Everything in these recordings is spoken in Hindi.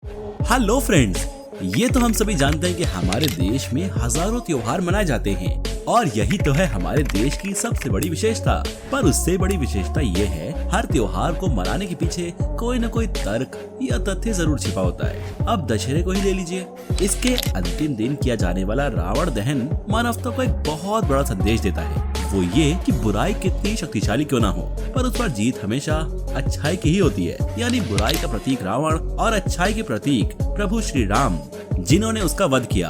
हेलो फ्रेंड्स, ये तो हम सभी जानते हैं कि हमारे देश में हजारों त्योहार मनाए जाते हैं और यही तो है हमारे देश की सबसे बड़ी विशेषता। पर उससे बड़ी विशेषता ये है, हर त्योहार को मनाने के पीछे कोई न कोई तर्क या तथ्य जरूर छिपा होता है। अब दशहरे को ही ले लीजिए, इसके अंतिम दिन किया जाने वाला रावण दहन मानवता को एक बहुत बड़ा संदेश देता है। वो ये कि बुराई कितनी शक्तिशाली क्यों ना हो, पर उस पर जीत हमेशा अच्छाई की ही होती है। यानी बुराई का प्रतीक रावण और अच्छाई के प्रतीक प्रभु श्री राम, जिन्होंने उसका वध किया।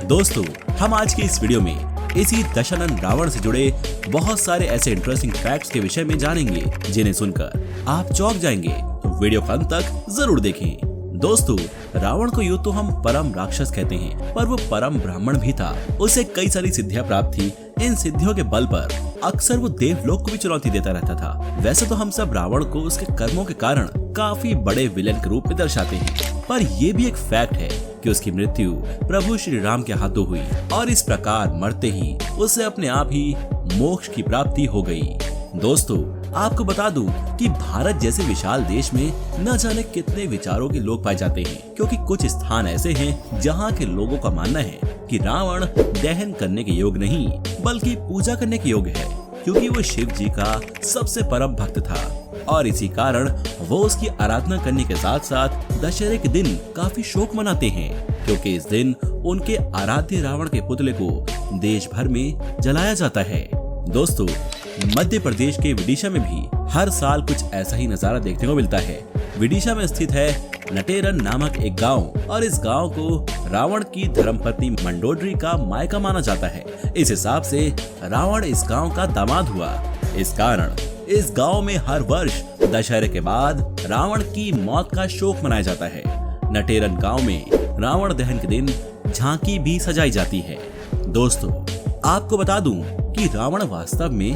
दोस्तों, हम आज की इस वीडियो में इसी दशानन रावण से जुड़े बहुत सारे ऐसे इंटरेस्टिंग फैक्ट्स के विषय में जानेंगे, जिन्हें सुनकर आप चौंक जाएंगे। तो वीडियो को अंत तक जरूर देखें। दोस्तों, रावण को यूँ तो हम परम राक्षस कहते हैं, पर वो परम ब्राह्मण भी था। उसे कई सारी सिद्धियां प्राप्त थी। इन सिद्धियों के बल पर अक्सर वो देवलोक को भी चुनौती देता रहता था। वैसे तो हम सब रावण को उसके कर्मों के कारण काफी बड़े विलेन के रूप में दर्शाते हैं, पर ये भी एक फैक्ट है कि उसकी मृत्यु प्रभु श्री राम के हाथों हुई और इस प्रकार मरते ही उसे अपने आप ही मोक्ष की प्राप्ति हो गई। दोस्तों, आपको बता दूं कि भारत जैसे विशाल देश में न जाने कितने विचारों के लोग पाए जाते हैं, क्योंकि कुछ स्थान ऐसे हैं जहां के लोगों का मानना है कि रावण दहन करने के योग्य नहीं बल्कि पूजा करने के योग्य है, क्योंकि वो शिव जी का सबसे परम भक्त था और इसी कारण वो उसकी आराधना करने के साथ साथ दशहरे के दिन काफी शोक मनाते हैं, क्योंकि इस दिन उनके आराध्य रावण के पुतले को देश भर में जलाया जाता है। दोस्तों, मध्य प्रदेश के विदिशा में भी हर साल कुछ ऐसा ही नजारा देखने को मिलता है। विदिशा में स्थित है नटेरन नामक एक गांव और इस गांव को रावण की धर्मपत्नी मंडोदरी का मायका माना जाता है। इस हिसाब से रावण इस गांव का दामाद हुआ। इस कारण इस गांव में हर वर्ष दशहरे के बाद रावण की मौत का शोक मनाया जाता है। नटेरन गांव में रावण दहन के दिन झांकी भी सजाई जाती है। दोस्तों, आपको बता दूं कि रावण वास्तव में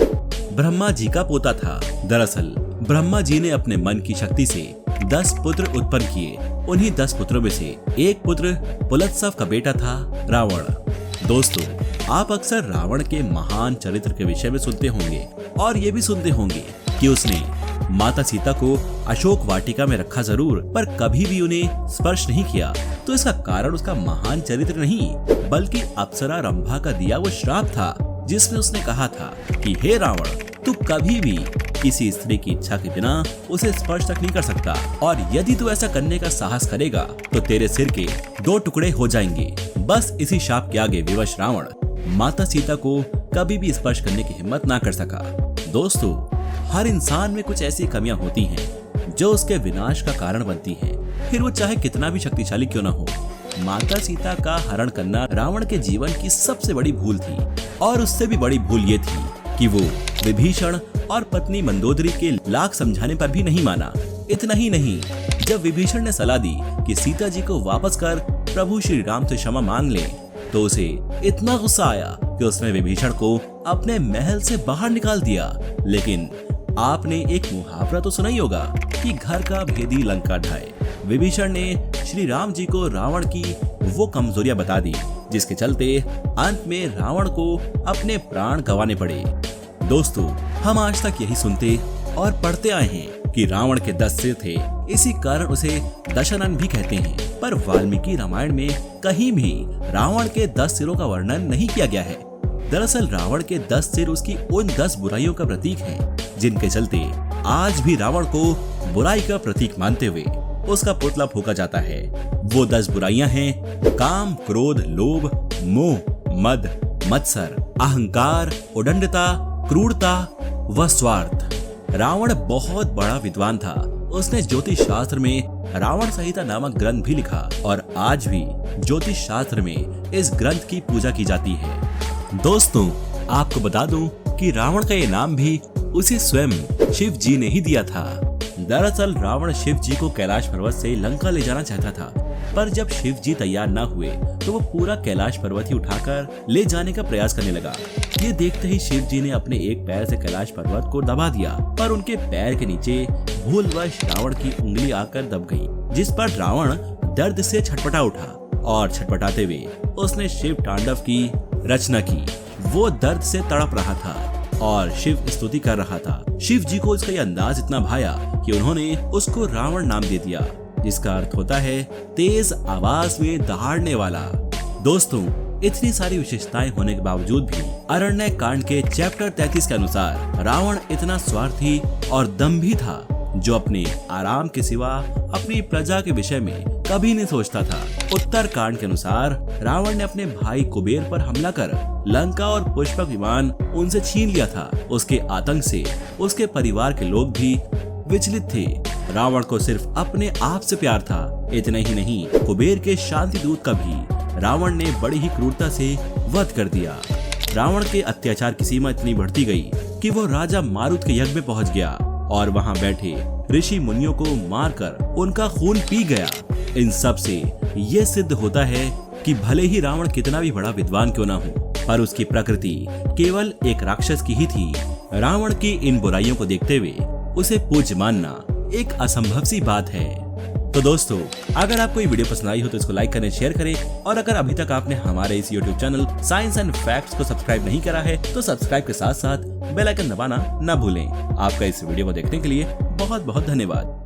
ब्रह्मा जी का पोता था। दरअसल ब्रह्मा जी ने अपने मन की शक्ति से 10 पुत्र उत्पन्न किए। उन्हीं 10 पुत्रों में से एक पुत्र पुलत्सव का बेटा था रावण। दोस्तों, आप अक्सर रावण के महान चरित्र के विषय में सुनते होंगे और ये भी सुनते होंगे कि उसने माता सीता को अशोक वाटिका में रखा जरूर, पर कभी भी उन्हें स्पर्श नहीं किया। तो इसका कारण उसका महान चरित्र नहीं बल्कि अप्सरा रंभा का दिया वो श्राप था, जिसमें उसने कहा था कि हे रावण, तू कभी भी किसी स्त्री की इच्छा के बिना उसे स्पर्श तक नहीं कर सकता, और यदि तू ऐसा करने का साहस करेगा तो तेरे सिर के 2 टुकड़े हो जाएंगे। बस इसी शाप के आगे विवश रावण माता सीता को कभी भी स्पर्श करने की हिम्मत ना कर सका। दोस्तों, हर इंसान में कुछ ऐसी कमियां होती हैं जो उसके विनाश का कारण बनती हैं, फिर वो चाहे कितना भी शक्तिशाली क्यों ना हो। माता सीता का हरण करना रावण के जीवन की सबसे बड़ी भूल थी, और उससे भी बड़ी भूल ये थी कि वो विभीषण और पत्नी मंदोदरी के लाख समझाने पर भी नहीं माना। इतना ही नहीं, जब विभीषण ने सलाह दी कि सीता जी को वापस कर प्रभु श्री राम से क्षमा मांग ले, तो उसे इतना गुस्सा आया कि उसने विभीषण को अपने महल से बाहर निकाल दिया। लेकिन आपने एक मुहावरा तो सुना ही होगा कि घर का भेदी लंका ढाए। विभीषण ने श्री राम जी को रावण की वो कमजोरियां बता दी, जिसके चलते अंत में रावण को अपने प्राण गंवाने पड़े। दोस्तों, हम आज तक यही सुनते और पढ़ते आए हैं कि रावण के 10 सिर थे, इसी कारण उसे दशानन भी कहते हैं। पर वाल्मीकि रामायण में कहीं भी रावण के 10 सिरों का वर्णन नहीं किया गया है। दरअसल रावण के 10 सिर उसकी उन 10 बुराइयों का प्रतीक हैं, जिनके चलते आज भी रावण को बुराई का प्रतीक मानते हुए उसका पुतला फूंका जाता है। वो 10 बुराइयां हैं: काम, क्रोध, लोभ, मोह, मद, मत्सर, अहंकार, उदंडता, क्रूरता व स्वार्थ। रावण बहुत बड़ा विद्वान था। उसने ज्योतिष शास्त्र में रावण संहिता नामक ग्रंथ भी लिखा और आज भी ज्योतिष शास्त्र में इस ग्रंथ की पूजा की जाती है। दोस्तों, आपको बता दूं कि रावण का ये नाम भी उसे स्वयं शिव जी ने ही दिया था। दरअसल रावण शिव जी को कैलाश पर्वत से लंका ले जाना चाहता था, पर जब शिव जी तैयार न हुए तो वो पूरा कैलाश पर्वत ही उठाकर ले जाने का प्रयास करने लगा। ये देखते ही शिव जी ने अपने एक पैर से कैलाश पर्वत को दबा दिया, पर उनके पैर के नीचे भूलवश रावण की उंगली आकर दब गई, जिस पर रावण दर्द से छटपटा उठा और छटपटाते हुए उसने शिव तांडव की रचना की। वो दर्द से तड़प रहा था और शिव स्तुति कर रहा था। शिव जी को इसका ये अंदाज इतना भाया कि उन्होंने उसको रावण नाम दे दिया। जिसका अर्थ होता है तेज आवाज में दहाड़ने वाला। दोस्तों, इतनी सारी विशेषताएं होने के बावजूद भी अरण्य कांड के चैप्टर 33 के अनुसार रावण इतना स्वार्थी और दंभी था जो अपने आराम के सिवा अपनी प्रजा के विषय में कभी नहीं सोचता था। उत्तर कांड के अनुसार रावण ने अपने भाई कुबेर पर हमला कर लंका और पुष्पक विमान उनसे छीन लिया था। उसके आतंक से उसके परिवार के लोग भी विचलित थे। रावण को सिर्फ अपने आप से प्यार था। इतना ही नहीं, कुबेर के शांति दूत का भी रावण ने बड़ी ही क्रूरता से वध कर दिया। रावण के अत्याचार की सीमा इतनी बढ़ती गई कि वो राजा मारुत के यज्ञ में पहुंच गया और वहां बैठे ऋषि मुनियों को मारकर उनका खून पी गया। इन सब से ये सिद्ध होता है कि भले ही रावण कितना भी बड़ा विद्वान क्यों ना हो, पर उसकी प्रकृति केवल एक राक्षस की ही थी। रावण की इन बुराइयों को देखते हुए उसे पूज्य मानना एक असंभव सी बात है। तो दोस्तों, अगर आपको ये वीडियो पसंद आई हो तो इसको लाइक करें, शेयर करें, और अगर अभी तक आपने हमारे इस YouTube channel science and facts को सब्सक्राइब नहीं करा है तो सब्सक्राइब के साथ साथ बेल आइकन दबाना ना भूलें। आपका इस वीडियो को देखने के लिए बहुत बहुत धन्यवाद।